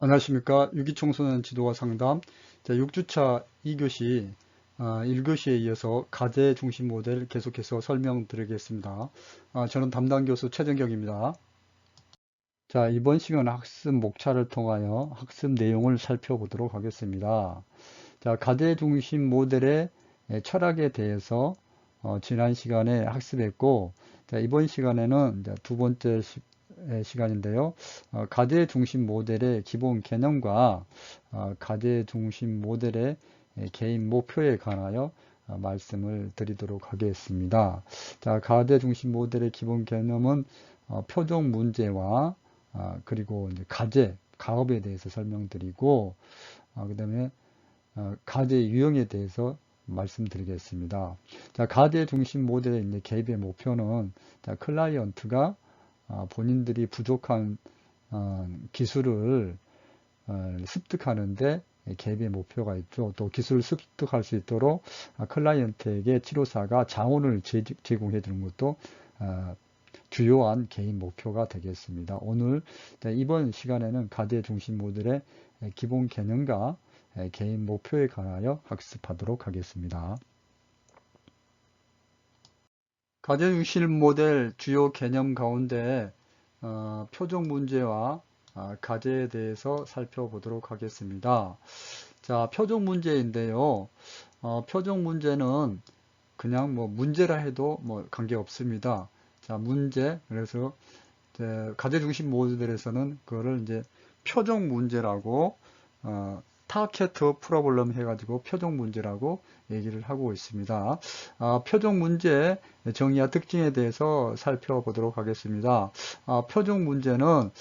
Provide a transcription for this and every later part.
안녕하십니까. 유기청소년 지도와 상담 자, 6주차 2교시 1교시에 이어서 과제 중심 모델 계속해서 설명드리겠습니다. 저는 담당 교수 최정경입니다. 자, 이번 시간은 학습 목차를 통하여 학습 내용을 살펴보도록 하겠습니다. 자, 과제 중심 모델의 철학에 대해서 지난 시간에 학습했고, 자, 이번 시간에는 이제 두 번째 시간인데요. 과제 중심 모델의 기본 개념과 과제 중심 모델의 개인 목표에 관하여 말씀을 드리도록 하겠습니다. 자, 과제 중심 모델의 기본 개념은 표적 문제와 그리고 이제 과제, 가업에 대해서 설명드리고, 그 다음에 과제 유형에 대해서 말씀드리겠습니다. 자, 과제 중심 모델의 이제 개입의 목표는 자, 클라이언트가 본인들이 부족한 기술을 습득하는데 개입의 목표가 있죠. 또 기술을 습득할 수 있도록 클라이언트에게 치료사가 자원을 제공해 주는 것도 주요한 개인 목표가 되겠습니다. 오늘 이번 시간에는 과제 중심 모델의 기본 개념과 개인 목표에 관하여 학습하도록 하겠습니다. 과제 중심 모델 주요 개념 가운데 표적 문제와 과제에 대해서 살펴보도록 하겠습니다. 자, 표적 문제인데요. 표적 문제는 그냥 뭐 문제라 해도 뭐 관계 없습니다. 자, 문제. 그래서 과제 중심 모델에서는 그거를 이제 표적 문제라고 타켓 프로블럼 해가지고 표적 문제라고 얘기를 하고 있습니다. 표적 문제 정의와 특징에 대해서 살펴보도록 하겠습니다. 표적 문제는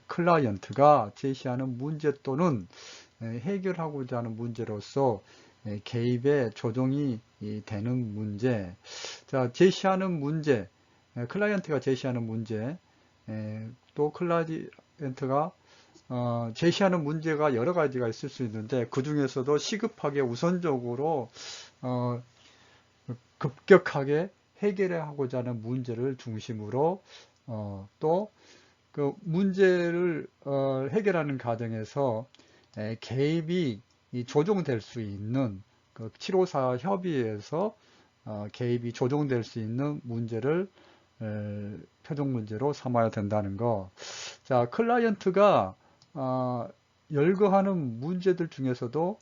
클라이언트가 제시하는 문제 또는 해결하고자 하는 문제로서 개입에 조정이 되는 문제. 자, 제시하는 문제, 클라이언트가 제시하는 문제, 또 클라이언트가 제시하는 문제가 여러 가지가 있을 수 있는데 그 중에서도 시급하게 우선적으로 급격하게 해결하고자 하는 문제를 중심으로 또 그 문제를 해결하는 과정에서 개입이 조정될 수 있는 그 치료사 협의에서 개입이 조정될 수 있는 문제를 표적 문제로 삼아야 된다는 거. 자, 클라이언트가 열거하는 문제들 중에서도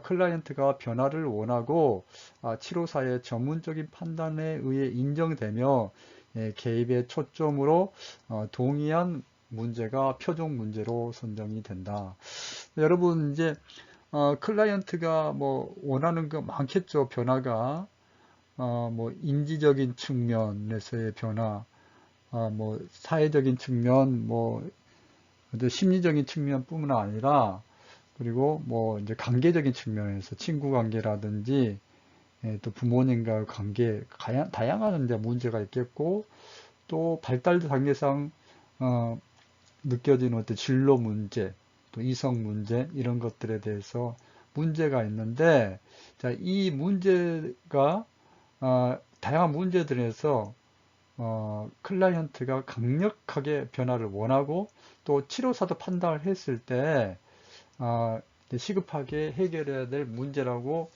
클라이언트가 변화를 원하고 치료사의 전문적인 판단에 의해 인정되며 개입의 초점으로 동의한 문제가 표적 문제로 선정이 된다. 여러분 이제 클라이언트가 뭐 원하는 거 많겠죠. 변화가 뭐 인지적인 측면에서의 변화, 뭐 사회적인 측면, 뭐 심리적인 측면뿐만 아니라 그리고 뭐 이제 관계적인 측면에서 친구 관계라든지 또 부모님과의 관계 다양한 이제 문제가 있겠고 또 발달 단계상 느껴지는 어떤 진로 문제, 또 이성 문제 이런 것들에 대해서 문제가 있는데 자, 이 문제가 다양한 문제들에서 클라이언트가 강력하게 변화를 원하고 또 치료사도 판단을 했을 때 시급하게 해결해야 될 문제라고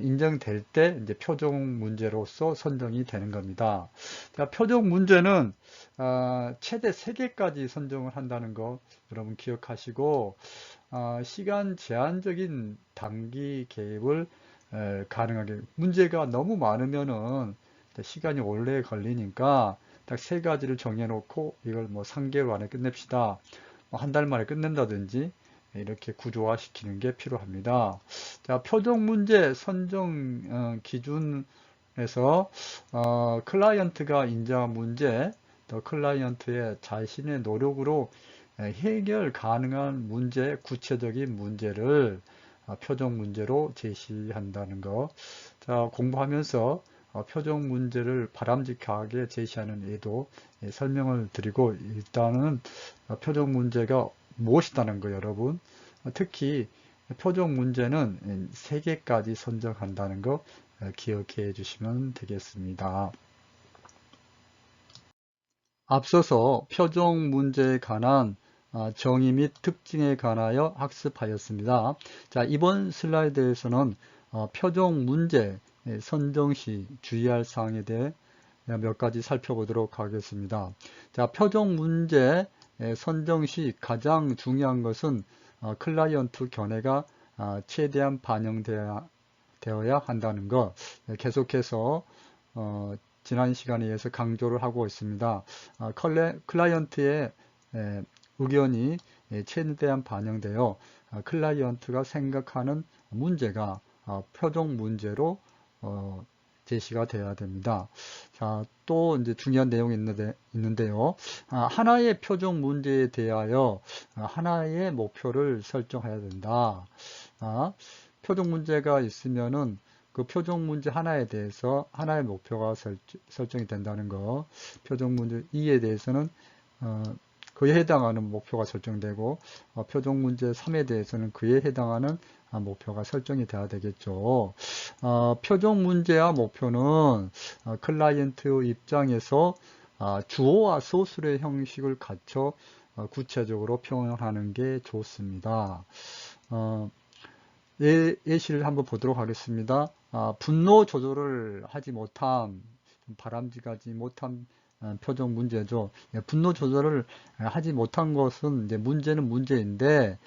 인정될 때 이제 표적 문제로서 선정이 되는 겁니다. 자, 표적 문제는 최대 3개까지 선정을 한다는 거 여러분 기억하시고 시간 제한적인 단기 개입을 가능하게 문제가 너무 많으면은 시간이 오래 걸리니까 딱 3가지를 정해놓고 이걸 뭐 3개월 안에 끝냅시다. 뭐 한 달 만에 끝낸다든지 이렇게 구조화시키는 게 필요합니다. 자, 표적 문제 선정 기준에서 클라이언트가 인정한 문제, 또 클라이언트의 자신의 노력으로 해결 가능한 문제, 구체적인 문제를 표적 문제로 제시한다는 거. 자, 공부하면서 표적 문제를 바람직하게 제시하는 예도 설명을 드리고 일단은 표적 문제가 무엇이다는 거 여러분 특히 표적 문제는 3개까지 선정한다는 거 기억해 주시면 되겠습니다. 앞서서 표적 문제에 관한 정의 및 특징에 관하여 학습하였습니다. 자, 이번 슬라이드에서는 표적 문제 선정 시 주의할 사항에 대해 몇 가지 살펴보도록 하겠습니다. 자, 표적 문제 선정 시 가장 중요한 것은 클라이언트 견해가 최대한 반영되어야 한다는 것, 계속해서 지난 시간에 의해서 강조를 하고 있습니다. 클라이언트의 의견이 최대한 반영되어 클라이언트가 생각하는 문제가 표적 문제로 제시가 되어야 됩니다. 자, 또 이제 중요한 내용이 있는데요. 하나의 표적 문제에 대하여 하나의 목표를 설정해야 된다. 표적 문제가 있으면은 그 표적 문제 하나에 대해서 하나의 목표가 설정이 된다는 거. 표적 문제 2에 대해서는 그에 해당하는 목표가 설정되고 표적 문제 3에 대해서는 그에 해당하는 목표가 설정이 돼야 되겠죠. 표적 문제와 목표는 클라이언트 입장에서 주어와 소술의 형식을 갖춰 구체적으로 표현하는 게 좋습니다. 예시를 한번 보도록 하겠습니다. 분노 조절을 하지 못함, 바람직하지 못한 표적 문제죠. 분노 조절을 하지 못한 것은 이제 문제는 문제인데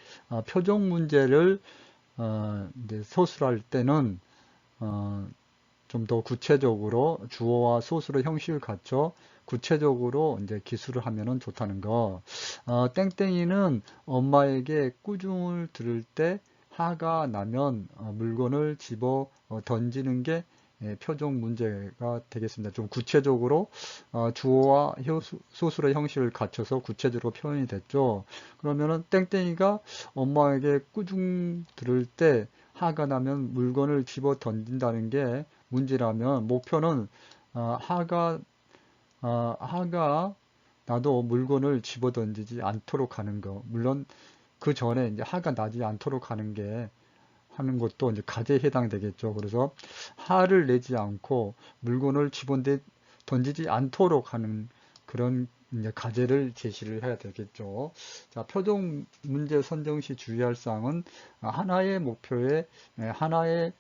표적 문제를 이제 소술할 때는 좀 더 구체적으로 주어와 소수의 형식을 갖춰 구체적으로 이제 기술을 하면은 좋다는 거. 땡땡이는 엄마에게 꾸중을 들을 때 화가 나면 물건을 집어 던지는 게 표적 문제가 되겠습니다. 좀 구체적으로 주어와 소수의 형식을 갖춰서 구체적으로 표현이 됐죠. 그러면은 땡땡이가 엄마에게 꾸중 들을 때 화가 나면 물건을 집어 던진다는 게 문제라면 목표는 화가 나도 물건을 집어 던지지 않도록 하는 거. 물론 그 전에 이제 화가 나지 않도록 하는 것도 이제 과제에 해당되겠죠. 그래서 화를 내지 않고 물건을 집어 던지지 않도록 하는 그런 이제 과제를 제시를 해야 되겠죠. 자, 표적 문제 선정 시 주의할 사항은 하나의 목표에 하나의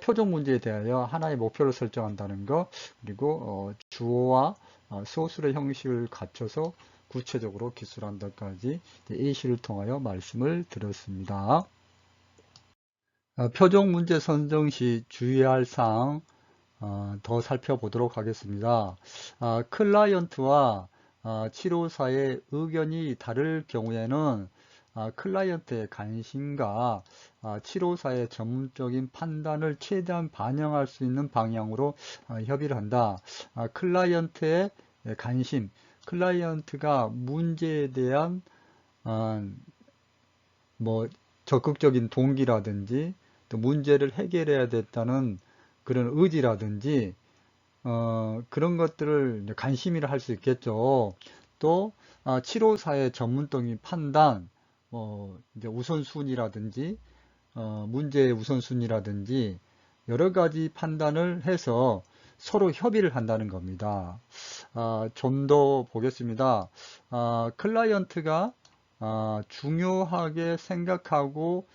표적 문제에 대하여 하나의 목표를 설정한다는 것, 그리고 주어와 소수의 형식을 갖춰서 구체적으로 기술한다까지 예시를 통하여 말씀을 드렸습니다. 표적 문제 선정 시 주의할 사항 더 살펴보도록 하겠습니다. 클라이언트와 치료사의 의견이 다를 경우에는 클라이언트의 관심과 치료사의 전문적인 판단을 최대한 반영할 수 있는 방향으로 협의를 한다. 클라이언트의 관심, 클라이언트가 문제에 대한 뭐 적극적인 동기라든지 또 문제를 해결해야 됐다는 그런 의지라든지 그런 것들을 관심이라 할 수 있겠죠. 또 치료사의 전문적인 판단, 이제 우선순위라든지 문제의 우선순위라든지 여러 가지 판단을 해서 서로 협의를 한다는 겁니다. 좀 더 보겠습니다. 클라이언트가 중요하게 생각하고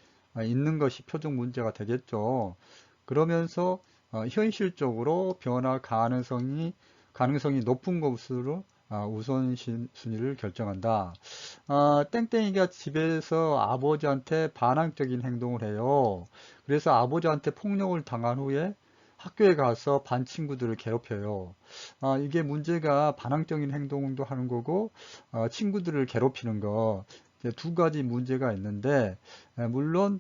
있는 것이 표적 문제가 되겠죠. 그러면서 현실적으로 변화 가능성이 높은 것으로 우선순위를 결정한다. 땡땡이가 집에서 아버지한테 반항적인 행동을 해요. 그래서 아버지한테 폭력을 당한 후에 학교에 가서 반 친구들을 괴롭혀요. 이게 문제가 반항적인 행동도 하는 거고 친구들을 괴롭히는 거 두 가지 문제가 있는데 물론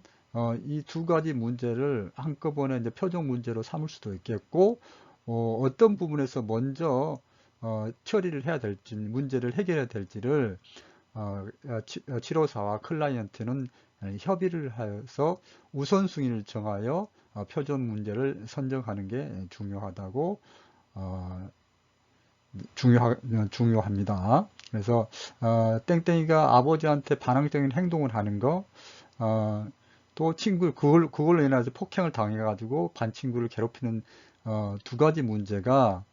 이 두 가지 문제를 한꺼번에 이제 표적 문제로 삼을 수도 있겠고 어떤 부분에서 먼저 처리를 해야 될지 문제를 해결해야 될지를 치료사와 클라이언트는 협의를 해서 우선순위를 정하여 표적 문제를 선정하는 게 중요하다고 중요합니다. 그래서 땡땡이가 아버지한테 반항적인 행동을 하는 거, 또 그걸로 인해서 폭행을 당해가지고 반 친구를 괴롭히는 두 가지 문제가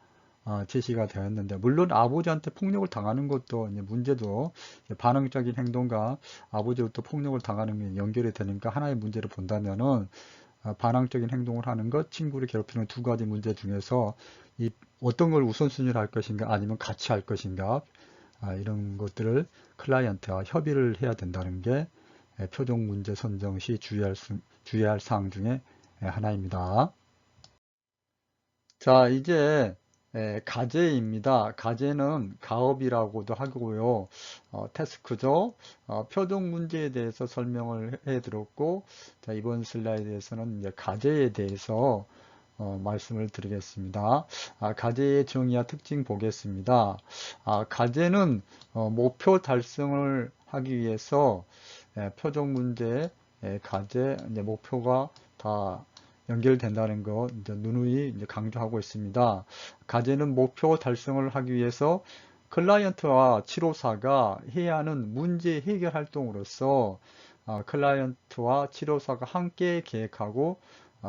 제시가 되었는데, 물론 아버지한테 폭력을 당하는 것도 이제 문제도 반항적인 행동과 아버지로부터 폭력을 당하는 게 연결이 되니까 하나의 문제를 본다면은 반항적인 행동을 하는 것, 친구를 괴롭히는 두 가지 문제 중에서 이 어떤 걸 우선순위로 할 것인가 아니면 같이 할 것인가 이런 것들을 클라이언트와 협의를 해야 된다는 게 표적 문제 선정 시 주의할 사항 중에 하나입니다. 자, 이제 가제입니다. 가제는 가업이라고도 하고요. 태스크죠. 표적 문제에 대해서 설명을 해드렸고, 자, 이번 슬라이드에서는 이제 가제에 대해서 말씀을 드리겠습니다. 가제의 정의와 특징 보겠습니다. 가제는 목표 달성을 하기 위해서 표적 문제, 가제, 이제 목표가 다 연결된다는 거 이제 누누이 이제 강조하고 있습니다. 가제는 목표 달성을 하기 위해서 클라이언트와 치료사가 해야 하는 문제 해결 활동으로서 클라이언트와 치료사가 함께 계획하고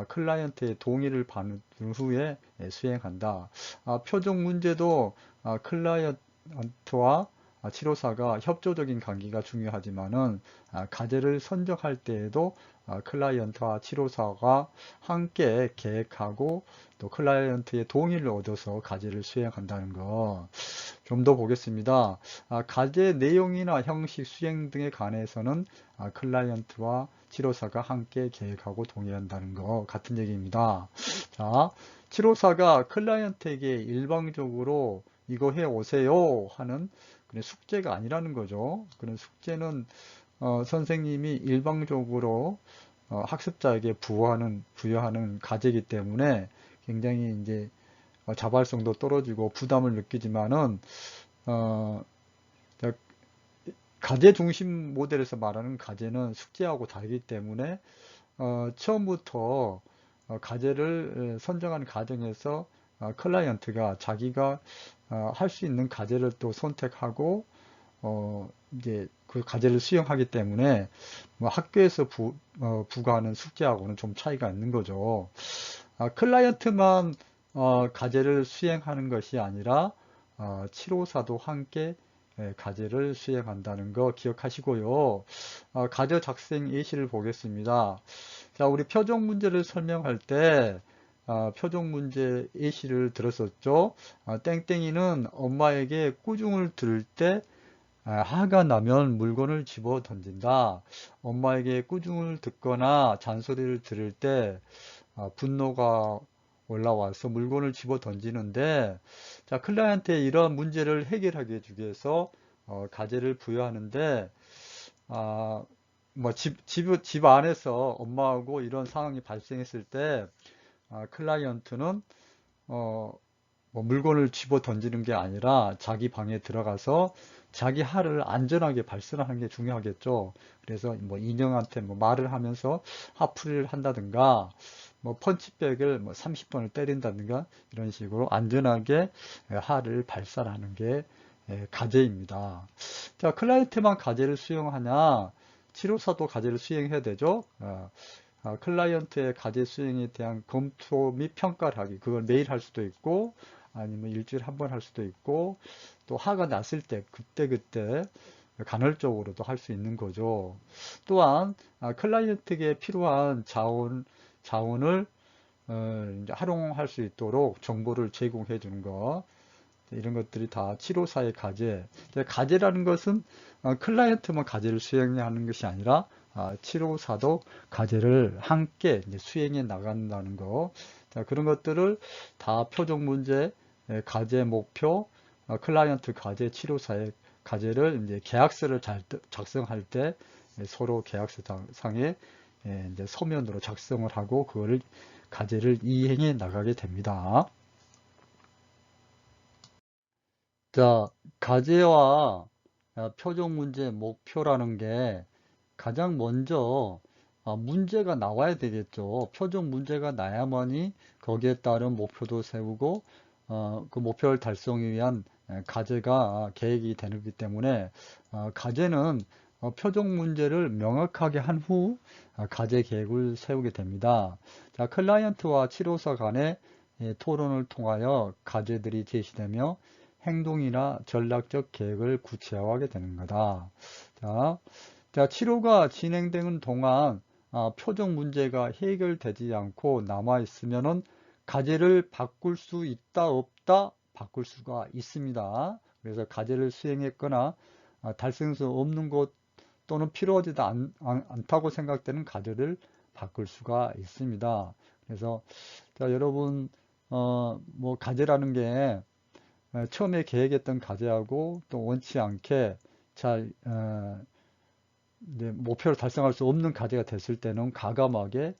클라이언트의 동의를 받은 후에 수행한다. 표적 문제도 클라이언트와 치료사가 협조적인 관계가 중요하지만은 가제를 선정할 때에도 클라이언트와 치료사가 함께 계획하고 또 클라이언트의 동의를 얻어서 가제를 수행한다는 거 좀 더 보겠습니다. 가제 내용이나 형식 수행 등에 관해서는 클라이언트와 치료사가 함께 계획하고 동의한다는 거 같은 얘기입니다. 자, 치료사가 클라이언트에게 일방적으로 이거 해 오세요 하는 그런 숙제가 아니라는 거죠. 그런 숙제는 선생님이 일방적으로 학습자에게 부여하는 과제이기 때문에 굉장히 이제 자발성도 떨어지고 부담을 느끼지만은 과제 중심 모델에서 말하는 과제는 숙제하고 다르기 때문에 처음부터 과제를 선정하는 과정에서 클라이언트가 자기가 할 수 있는 과제를 또 선택하고 이제 그 과제를 수행하기 때문에 뭐 학교에서 부과하는 숙제하고는 좀 차이가 있는 거죠. 클라이언트만 과제를 수행하는 것이 아니라 치료사도 함께 과제를 수행한다는 거 기억하시고요. 과제 작성 예시를 보겠습니다. 자, 우리 표적 문제를 설명할 때 표적 문제 예시를 들었었죠. 땡땡이는 엄마에게 꾸중을 들을 때 화가 나면 물건을 집어 던진다. 엄마에게 꾸중을 듣거나 잔소리를 들을 때 분노가 올라와서 물건을 집어 던지는데, 자, 클라이언트에 이러한 문제를 해결하기 위해서 과제를 부여하는데, 뭐 집 안에서 엄마하고 이런 상황이 발생했을 때 클라이언트는 뭐 물건을 집어 던지는 게 아니라 자기 방에 들어가서 자기 화를 안전하게 발산하는 게 중요하겠죠. 그래서 뭐 인형한테 뭐 말을 하면서 화풀이를 한다든가 뭐 펀치백을 뭐 30번을 때린다든가 이런 식으로 안전하게 화를 발산하는 게 과제입니다. 자, 클라이언트만 과제를 수행하냐? 치료사도 과제를 수행해야 되죠. 클라이언트의 과제 수행에 대한 검토 및 평가를 하기. 그걸 매일 할 수도 있고, 아니면 일주일에 한 번 할 수도 있고, 또 화가 났을 때, 그때그때 간헐적으로도 할 수 있는 거죠. 또한, 클라이언트에게 필요한 자원을 이제 활용할 수 있도록 정보를 제공해 주는 거. 이런 것들이 다 치료사의 과제. 과제라는 것은 클라이언트만 과제를 수행하는 것이 아니라 치료사도 과제를 함께 이제 수행해 나간다는 거. 자, 그런 것들을 다 표적 문제, 과제 목표, 클라이언트 과제, 치료사의 과제를 이제 계약서를 작성할 때 서로 계약서 상에 이제 서면으로 작성을 하고 그거를 과제를 이행해 나가게 됩니다. 자, 과제와 표적 문제 목표라는 게 가장 먼저 문제가 나와야 되겠죠. 표적 문제가 나야만이 거기에 따른 목표도 세우고 그 목표를 달성하기 위한 과제가 계획이 되기 때문에 과제는 표적 문제를 명확하게 한 후 과제 계획을 세우게 됩니다. 자, 클라이언트와 치료사 간의 토론을 통하여 과제들이 제시되며 행동이나 전략적 계획을 구체화하게 되는 거다. 자, 치료가 진행되는 동안 표적 문제가 해결되지 않고 남아있으면은 과제를 바꿀 수 있다, 없다? 바꿀 수가 있습니다. 그래서 과제를 수행했거나 달성할 수 없는 것 또는 필요하지도 않다고 생각되는 과제를 바꿀 수가 있습니다. 그래서 자, 여러분 뭐 과제라는 게 처음에 계획했던 과제하고 또 원치 않게 잘 이제 목표를 달성할 수 없는 과제가 됐을 때는 과감하게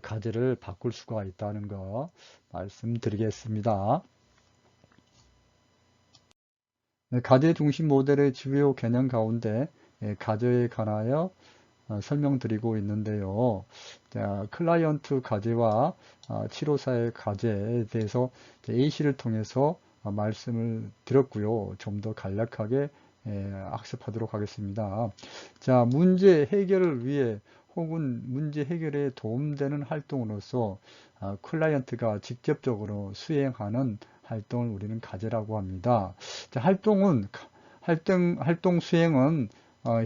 과제를 바꿀 수가 있다는 거 말씀드리겠습니다. 과제 중심 모델의 주요 개념 가운데 과제에 관하여 설명드리고 있는데요. 자, 클라이언트 과제와 치료사의 과제에 대해서 A씨를 통해서 말씀을 드렸고요. 좀 더 간략하게 학습하도록 하겠습니다. 자, 문제 해결을 위해 혹은 문제 해결에 도움되는 활동으로서 클라이언트가 직접적으로 수행하는 활동을 우리는 과제라고 합니다. 자, 활동 수행은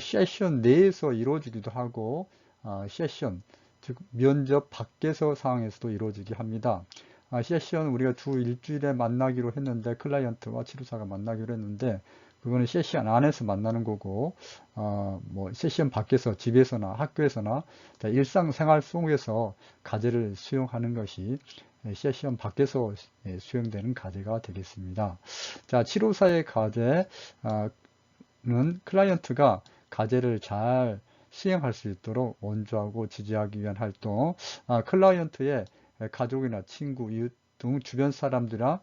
세션 내에서 이루어지기도 하고 세션, 즉 면접 밖에서 상황에서도 이루어지게 합니다. 세션 우리가 주 일주일에 만나기로 했는데 클라이언트와 치료사가 만나기로 했는데 그거는 세션 안에서 만나는 거고 뭐 세션 밖에서 집에서나 학교에서나 일상생활 속에서 과제를 수행하는 것이 세션 밖에서 수행되는 과제가 되겠습니다. 자, 치료사의 과제는 클라이언트가 과제를 잘 수행할 수 있도록 원조하고 지지하기 위한 활동, 클라이언트의 가족이나 친구, 이웃 등 주변 사람들이나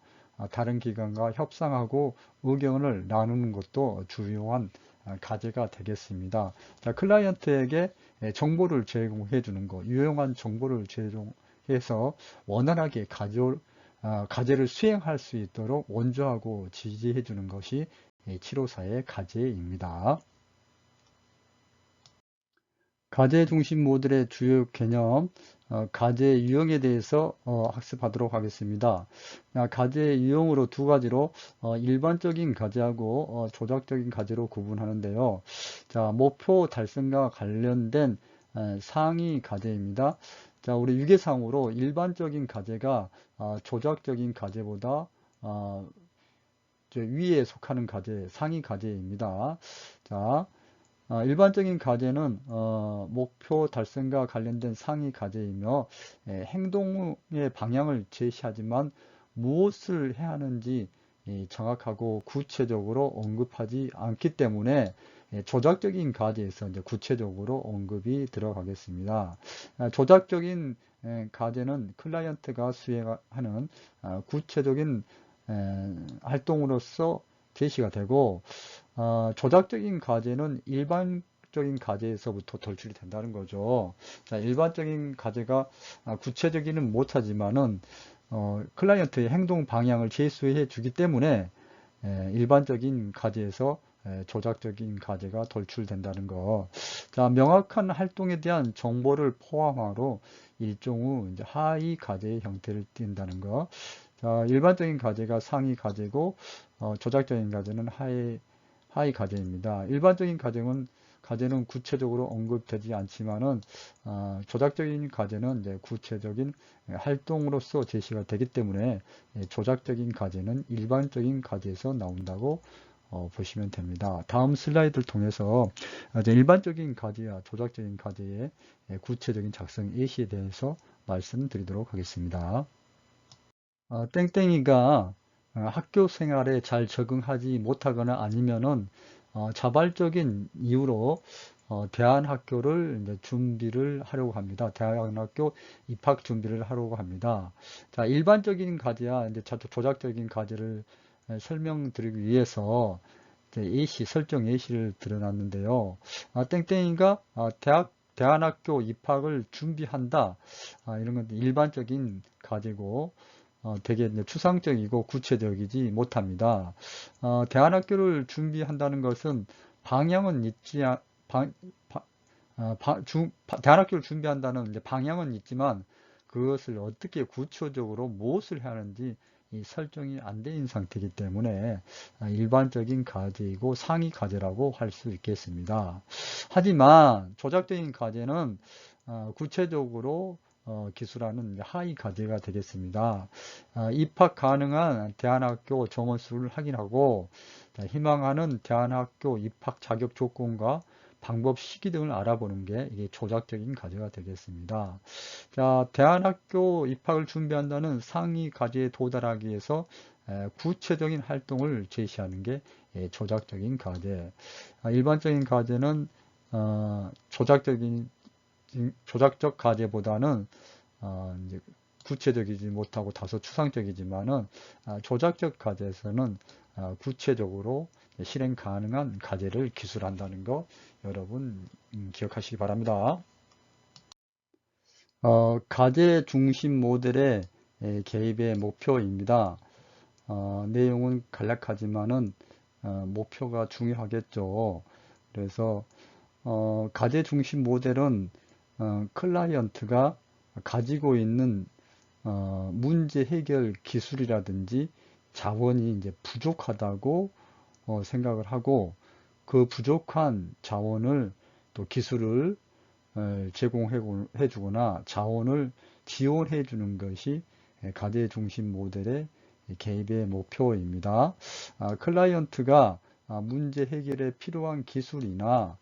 다른 기관과 협상하고 의견을 나누는 것도 중요한 과제가 되겠습니다. 자, 클라이언트에게 정보를 제공해 주는 것, 유용한 정보를 제공해서 원활하게 과제를 수행할 수 있도록 원조하고 지지해 주는 것이 치료사의 과제입니다. 과제 중심 모델의 주요 개념, 과제 유형에 대해서 학습하도록 하겠습니다. 과제 유형으로 두 가지로 일반적인 과제하고 조작적인 과제로 구분하는데요. 자, 목표 달성과 관련된 상위 과제입니다. 자, 우리 유계상으로 일반적인 과제가 조작적인 과제보다 위에 속하는 과제, 상위 과제입니다. 자, 일반적인 과제는 목표 달성과 관련된 상위 과제이며 행동의 방향을 제시하지만 무엇을 해야 하는지 정확하고 구체적으로 언급하지 않기 때문에 조작적인 과제에서 이제 구체적으로 언급이 들어가겠습니다. 조작적인 과제는 클라이언트가 수행하는 구체적인 활동으로서 제시가 되고 조작적인 과제는 일반적인 과제에서부터 돌출이 된다는 거죠. 자, 일반적인 과제가 구체적이는 못하지만은 클라이언트의 행동 방향을 제시해 주기 때문에 일반적인 과제에서 조작적인 과제가 돌출된다는 거. 자, 명확한 활동에 대한 정보를 포함하로 일종 이제 하위 과제의 형태를 띈다는 거. 자, 일반적인 과제가 상위 과제고 조작적인 과제는 하위 과제입니다. 일반적인 과제는 구체적으로 언급되지 않지만은 조작적인 과제는 이제 구체적인 활동으로서 제시가 되기 때문에 조작적인 과제는 일반적인 과제에서 나온다고 보시면 됩니다. 다음 슬라이드를 통해서 이제 일반적인 과제와 조작적인 과제의 구체적인 작성 예시에 대해서 말씀드리도록 하겠습니다. 땡땡이가 학교 생활에 잘 적응하지 못하거나 아니면은 자발적인 이유로 대안학교를 이제 준비를 하려고 합니다. 대안학교 입학 준비를 하려고 합니다. 자, 일반적인 과제와 이제 조작적인 과제를 설명드리기 위해서 예시, 설정 예시를 드러났는데요. 땡땡이가 대안학교 입학을 준비한다. 이런 건 일반적인 과제고, 되게 이제 추상적이고 구체적이지 못합니다. 대안학교를 준비한다는 것은 방향은 있지, 대안학교를 준비한다는 이제 방향은 있지만 그것을 어떻게 구체적으로 무엇을 하는지 이 설정이 안 된 상태이기 때문에 일반적인 과제이고 상위 과제라고 할 수 있겠습니다. 하지만 조작적인 과제는 구체적으로 기술하는 하위 과제가 되겠습니다. 입학 가능한 대안학교 정원 수를 확인하고 희망하는 대안학교 입학 자격 조건과 방법 시기 등을 알아보는 게 이게 조작적인 과제가 되겠습니다. 자, 대안학교 입학을 준비한다는 상위 과제에 도달하기 위해서 구체적인 활동을 제시하는 게 조작적인 과제. 일반적인 과제는 조작적 과제보다는 이제 구체적이지 못하고 다소 추상적이지만은 조작적 과제에서는 구체적으로 실행 가능한 과제를 기술한다는 거 여러분 기억하시기 바랍니다. 과제 중심 모델의 개입의 목표입니다. 내용은 간략하지만은 목표가 중요하겠죠. 그래서 과제 중심 모델은 클라이언트가 가지고 있는 문제 해결 기술이라든지 자원이 이제 부족하다고 생각을 하고 그 부족한 자원을 또 기술을 제공해 주거나 자원을 지원해 주는 것이 과제 중심 모델의 개입의 목표입니다. 클라이언트가 문제 해결에 필요한 기술이나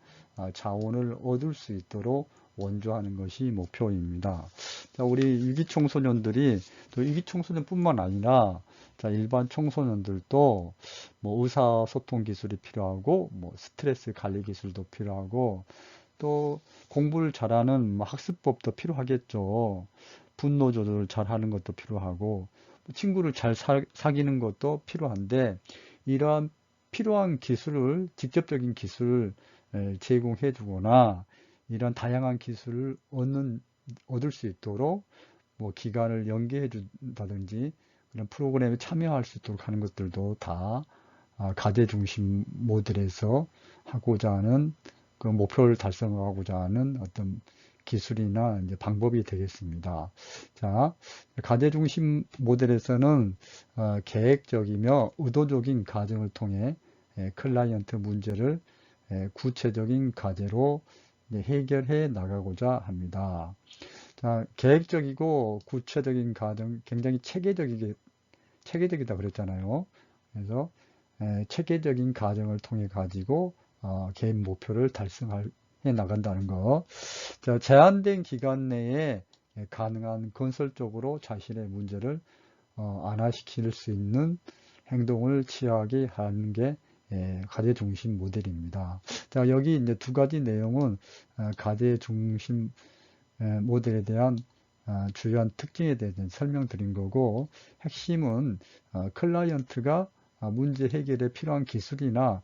자원을 얻을 수 있도록 원조하는 것이 목표입니다. 자, 우리 위기 청소년들이 또 위기 청소년뿐만 아니라 자, 일반 청소년들도 뭐 의사소통 기술이 필요하고 뭐 스트레스 관리 기술도 필요하고 또 공부를 잘하는 뭐 학습법도 필요하겠죠. 분노 조절을 잘하는 것도 필요하고 친구를 잘 사귀는 것도 필요한데 이러한 필요한 기술을 직접적인 기술을 제공해 주거나 이런 다양한 기술을 얻을 수 있도록 뭐 기간을 연계해 준다든지 그런 프로그램에 참여할 수 있도록 하는 것들도 다 과제 중심 모델에서 하고자 하는 그 목표를 달성하고자 하는 어떤 기술이나 이제 방법이 되겠습니다. 자, 과제 중심 모델에서는 계획적이며 의도적인 과정을 통해 클라이언트 문제를 구체적인 과제로 해결해 나가고자 합니다. 자, 계획적이고 구체적인 과정, 굉장히 체계적이다 그랬잖아요. 그래서 체계적인 과정을 통해 가지고 개인 목표를 달성해 나간다는 거. 자, 제한된 기간 내에 가능한 건설적으로 자신의 문제를 완화시킬 수 있는 행동을 취하게 하는 게 과제 중심 모델입니다. 자, 여기 이제 두 가지 내용은 과제 중심 모델에 대한 주요한 특징에 대해서 설명드린 거고 핵심은 클라이언트가 문제 해결에 필요한 기술이나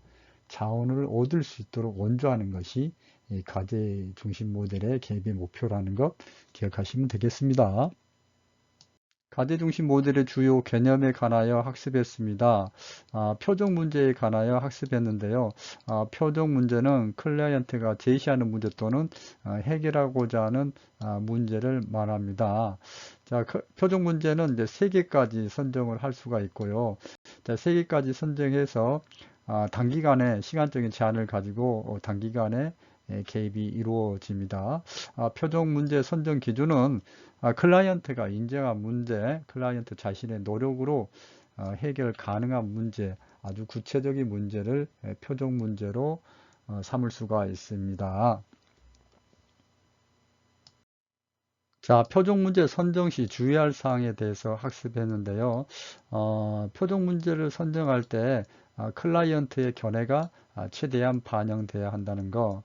자원을 얻을 수 있도록 원조하는 것이 이 과제 중심 모델의 개입의 목표라는 것 기억하시면 되겠습니다. 과제 중심 모델의 주요 개념에 관하여 학습했습니다. 표적 문제에 관하여 학습했는데요. 표적 문제는 클라이언트가 제시하는 문제 또는 해결하고자 하는 문제를 말합니다. 자, 표적 문제는 이제 3개까지 선정을 할 수가 있고요. 자, 3개까지 선정해서 단기간에 시간적인 제한을 가지고 단기간에 개입이 이루어집니다. 표적 문제 선정 기준은 클라이언트가 인정한 문제, 클라이언트 자신의 노력으로 해결 가능한 문제, 아주 구체적인 문제를 표적 문제로 삼을 수가 있습니다. 자, 표적 문제 선정 시 주의할 사항에 대해서 학습했는데요. 표적 문제를 선정할 때 클라이언트의 견해가 최대한 반영돼야 한다는 거.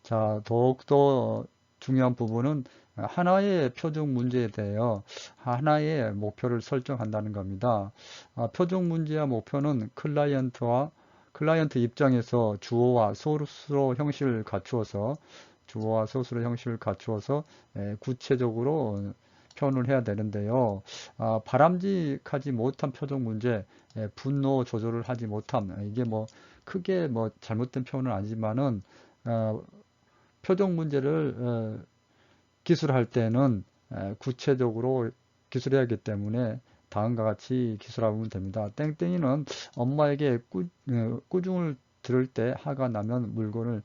자, 더욱더 중요한 부분은 하나의 표적 문제에 대하여 하나의 목표를 설정한다는 겁니다. 표적 문제와 목표는 클라이언트 입장에서 주어와 소수로 형식을 갖추어서 구체적으로 표현을 해야 되는데요. 바람직하지 못한 표적 문제, 분노 조절을 하지 못함, 이게 뭐 크게 뭐 잘못된 표현은 아니지만은 표적 문제를 기술할 때는 구체적으로 기술해야 하기 때문에 다음과 같이 기술하면 됩니다. 땡땡이는 엄마에게 꾸중을 들을 때 화가 나면 물건을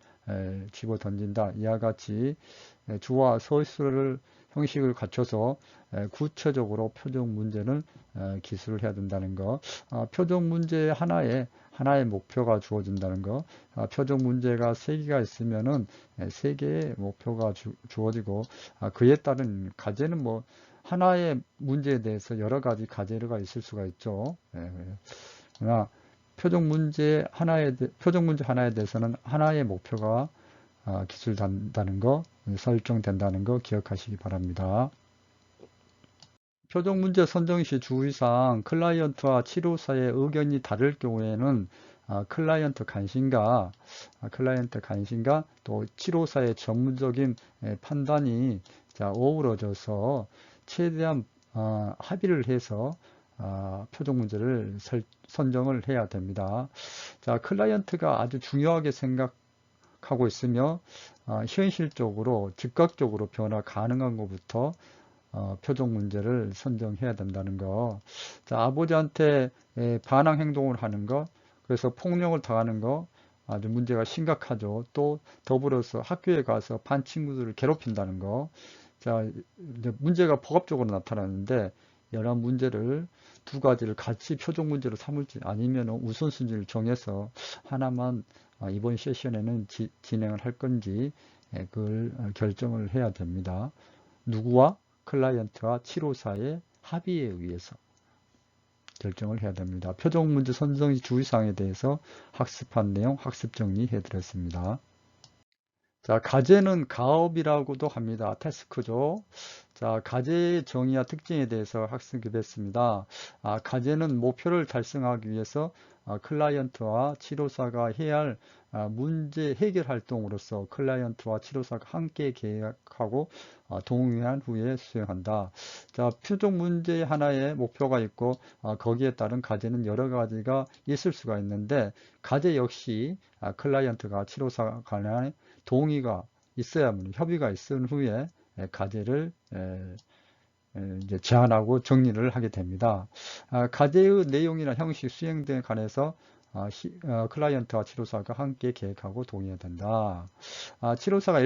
집어 던진다. 이와 같이 주와 서술을 형식을 갖춰서 구체적으로 표적 문제는 기술을 해야 된다는 거. 표적 문제 하나의 목표가 주어진다는 거. 표적 문제가 3개가 있으면은 3개의 목표가 주어지고 그에 따른 과제는 뭐 하나의 문제에 대해서 여러 가지 과제가 있을 수가 있죠. 그러나 표적 문제 하나에 대해서는 하나의 목표가 기술된다는 거, 설정된다는 거 기억하시기 바랍니다. 표적 문제 선정 시 주의사항, 클라이언트와 치료사의 의견이 다를 경우에는 클라이언트 간신과 또 치료사의 전문적인 판단이 어우러져서 최대한 합의를 해서 표적 문제를 선정을 해야 됩니다. 자, 클라이언트가 아주 중요하게 생각하고 있으며 현실적으로 즉각적으로 변화 가능한 것부터 표적 문제를 선정해야 된다는 거. 자, 아버지한테 반항 행동을 하는 거, 그래서 폭력을 당하는 거 아주 문제가 심각하죠. 또 더불어서 학교에 가서 반 친구들을 괴롭힌다는 거. 자, 이제 문제가 복합적으로 나타나는데 여러 문제를 두 가지를 같이 표적 문제로 삼을지 아니면 우선순위를 정해서 하나만 이번 세션에는 진행을 할 건지 그걸 결정을 해야 됩니다. 누구와? 클라이언트와 치료사의 합의에 의해서 결정을 해야 됩니다. 표적 문제 선정 주의사항에 대해서 학습한 내용 학습 정리해 드렸습니다. 자, 과제는 가업이라고도 합니다. 태스크죠. 자, 과제의 정의와 특징에 대해서 학습했습니다. 과제는 목표를 달성하기 위해서 클라이언트와 치료사가 해야 할 문제 해결 활동으로서 클라이언트와 치료사가 함께 계획하고 동의한 후에 수행한다. 자, 표적 문제 하나의 목표가 있고 거기에 따른 과제는 여러 가지가 있을 수가 있는데 과제 역시 클라이언트가 치료사 간의 동의가 있어야만 협의가 있은 후에 과제를 이제 제안하고 정리를 하게 됩니다. 과제의 내용이나 형식 수행 등에 관해서 클라이언트와 치료사가 함께 계획하고 동의해야 된다. 치료사가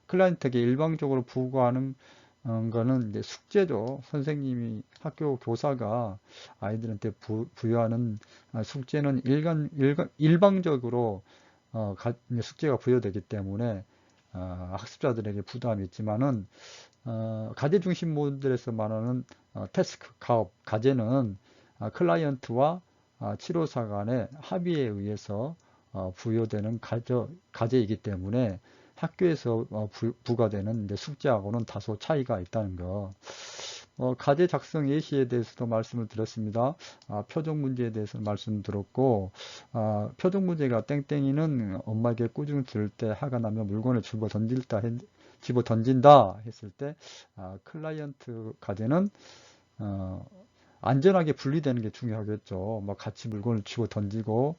클라이언트에게 일방적으로 부과하는 거는 이제 숙제죠. 선생님이 학교 교사가 아이들한테 부여하는 숙제는 일방적으로 숙제가 부여되기 때문에 학습자들에게 부담이 있지만은 과제 중심 모델에서 말하는 태스크, 가업, 과제는 클라이언트와 치료사 간의 합의에 의해서 부여되는 과제이기 때문에 학교에서 부과되는 숙제하고는 다소 차이가 있다는 거. 과제 작성 예시에 대해서도 말씀을 드렸습니다. 표적 문제에 대해서 말씀드렸고 표적 문제가 땡땡이는 엄마에게 꾸중 들을 때 화가 나면 물건을 집어 던진다 했을 때 클라이언트 과제는 안전하게 분리되는 게 중요하겠죠. 뭐 같이 물건을 집어 던지고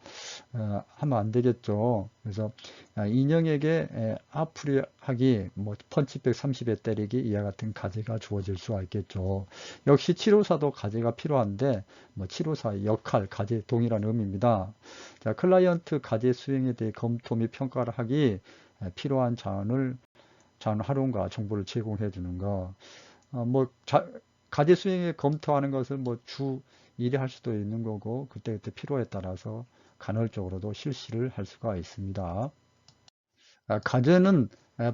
하면 안 되겠죠. 그래서 인형에게 앞으로 하기, 뭐 펀치백 30에 때리기 이와 같은 과제가 주어질 수가 있겠죠. 역시 치료사도 과제가 필요한데 뭐 치료사의 역할, 과제 동일한 의미입니다. 자, 클라이언트 과제 수행에 대해 검토 및 평가를 하기 필요한 자원 활용과 정보를 제공해 주는 거. 과제 수행에 검토하는 것을 뭐 주 1회 할 수도 있는 거고 그때그때 필요에 따라서 간헐적으로도 실시를 할 수가 있습니다. 과제는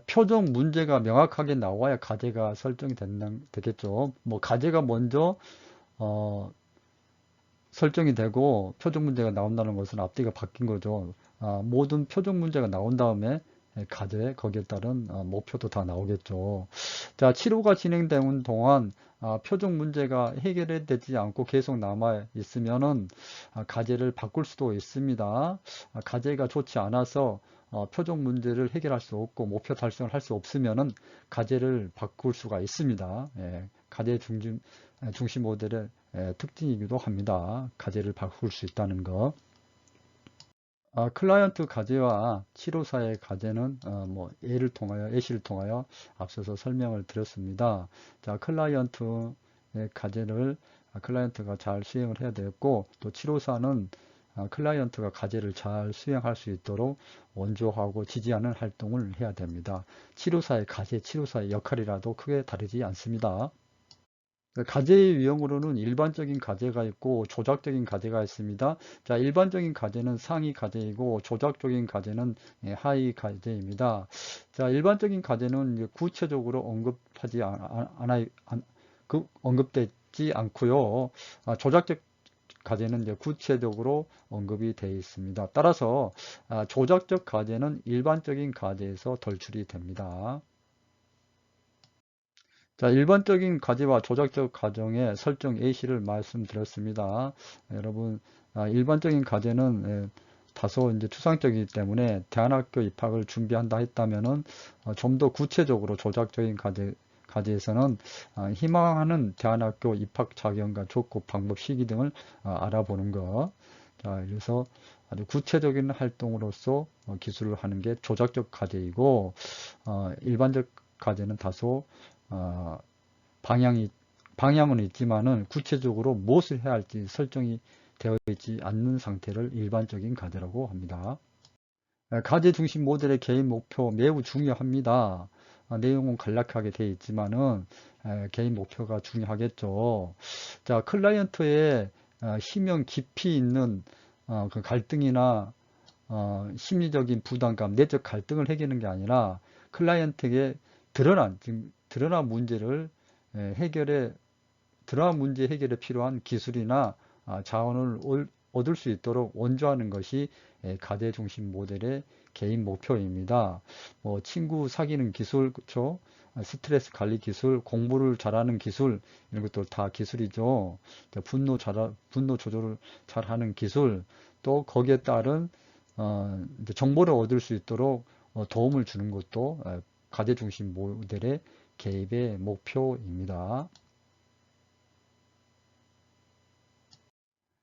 표적 문제가 명확하게 나와야 과제가 설정이 되겠죠. 뭐 과제가 먼저 설정이 되고 표적 문제가 나온다는 것은 앞뒤가 바뀐 거죠. 모든 표적 문제가 나온 다음에 과제, 거기에 따른 목표도 다 나오겠죠. 자, 치료가 진행되는 동안 표적 문제가 해결되지 않고 계속 남아 있으면은 과제를 바꿀 수도 있습니다. 과제가 좋지 않아서 표적 문제를 해결할 수 없고 목표 달성을 할 수 없으면은 과제를 바꿀 수가 있습니다. 과제 중심 모델의 특징이기도 합니다. 과제를 바꿀 수 있다는 거. 클라이언트 과제와 치료사의 과제는 예시를 통하여 앞서서 설명을 드렸습니다. 자, 클라이언트의 과제를 클라이언트가 잘 수행을 해야 되겠고, 또 치료사는 클라이언트가 과제를 잘 수행할 수 있도록 원조하고 지지하는 활동을 해야 됩니다. 치료사의 과제, 치료사의 역할이라도 크게 다르지 않습니다. 과제의 유형으로는 일반적인 과제가 있고 조작적인 과제가 있습니다. 자, 일반적인 과제는 상위 과제이고 조작적인 과제는 하위 과제입니다. 자, 일반적인 과제는 구체적으로 언급되지 않고요. 조작적 과제는 이제 구체적으로 언급이 되어 있습니다. 따라서 조작적 과제는 일반적인 과제에서 덜출이 됩니다. 자, 일반적인 과제와 조작적 과정의 설정 예시를 말씀드렸습니다. 여러분, 일반적인 과제는 다소 이제 추상적이기 때문에 대안학교 입학을 준비한다 했다면은 좀 더 구체적으로 조작적인 과제에서는 희망하는 대안학교 입학 자격과 조건, 방법, 시기 등을 알아보는 것. 자, 그래서 아주 구체적인 활동으로서 기술을 하는 게 조작적 과제이고, 일반적 과제는 다소 어, 방향은 있지만은 구체적으로 무엇을 해야 할지 설정이 되어 있지 않는 상태를 일반적인 과제라고 합니다. 과제 중심 모델의 개인 목표 매우 중요합니다. 내용은 간략하게 되어 있지만은 개인 목표가 중요하겠죠. 자, 클라이언트의 심형 깊이 있는 그 갈등이나 심리적인 부담감, 내적 갈등을 해결하는 게 아니라 클라이언트에게 드러난 문제를 해결해 드러난 문제 해결에 필요한 기술이나 자원을 얻을 수 있도록 원조하는 것이 가대 중심 모델의 개인 목표입니다. 뭐 친구 사귀는 기술, 그렇죠? 스트레스 관리 기술, 공부를 잘하는 기술, 이런 것도 다 기술이죠. 분노 조절을 잘하는 기술, 또 거기에 따른 정보를 얻을 수 있도록 도움을 주는 것도 가대 중심 모델의 개입의 목표입니다.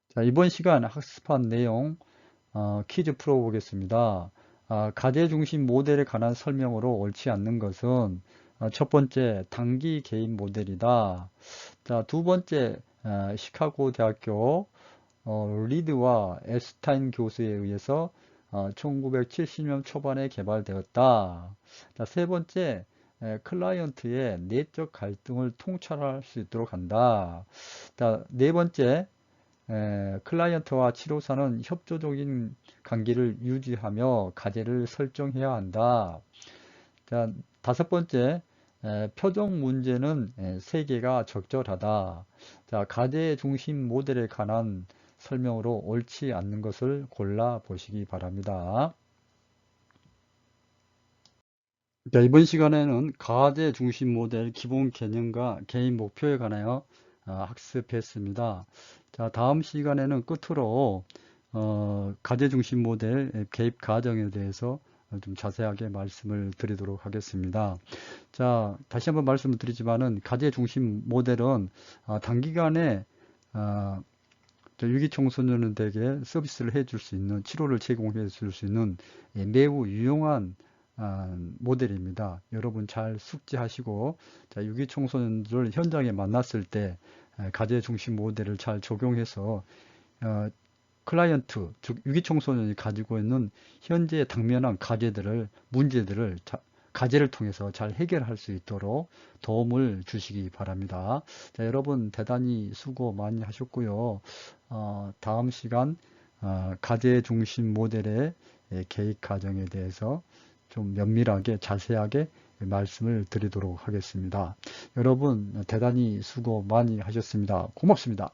자, 이번 시간 학습한 내용 퀴즈 풀어보겠습니다. 가제 중심 모델에 관한 설명으로 옳지 않는 것은 첫 번째 단기 개입 모델이다. 자, 두 번째 시카고 대학교 리드와 에스타인 교수에 의해서 1970년 초반에 개발되었다. 자, 세 번째 클라이언트의 내적 갈등을 통찰할 수 있도록 한다. 자, 네 번째 클라이언트와 치료사는 협조적인 관계를 유지하며 과제를 설정해야 한다. 자, 다섯 번째, 표정 문제는 세 개가 적절하다. 자, 과제 중심 모델에 관한 설명으로 옳지 않는 것을 골라 보시기 바랍니다. 자, 이번 시간에는 과제 중심 모델 기본 개념과 개인 목표에 관하여 학습했습니다. 자, 다음 시간에는 끝으로 과제 중심 모델 개입 과정에 대해서 좀 자세하게 말씀을 드리도록 하겠습니다. 자, 다시 한번 말씀을 드리지만은 과제 중심 모델은 단기간에 위기 청소년들에게 서비스를 해줄 수 있는 치료를 제공해 줄 수 있는 매우 유용한 모델입니다. 여러분 잘 숙지하시고 위기 청소년들을 현장에 만났을 때 과제 중심 모델을 잘 적용해서 클라이언트, 즉 위기 청소년이 가지고 있는 현재 당면한 문제들을 과제를 통해서 잘 해결할 수 있도록 도움을 주시기 바랍니다. 자, 여러분 대단히 수고 많이 하셨고요. 다음 시간 과제 중심 모델의 개입 과정에 대해서 좀 면밀하게 자세하게 말씀을 드리도록 하겠습니다. 여러분 대단히 수고 많이 하셨습니다. 고맙습니다.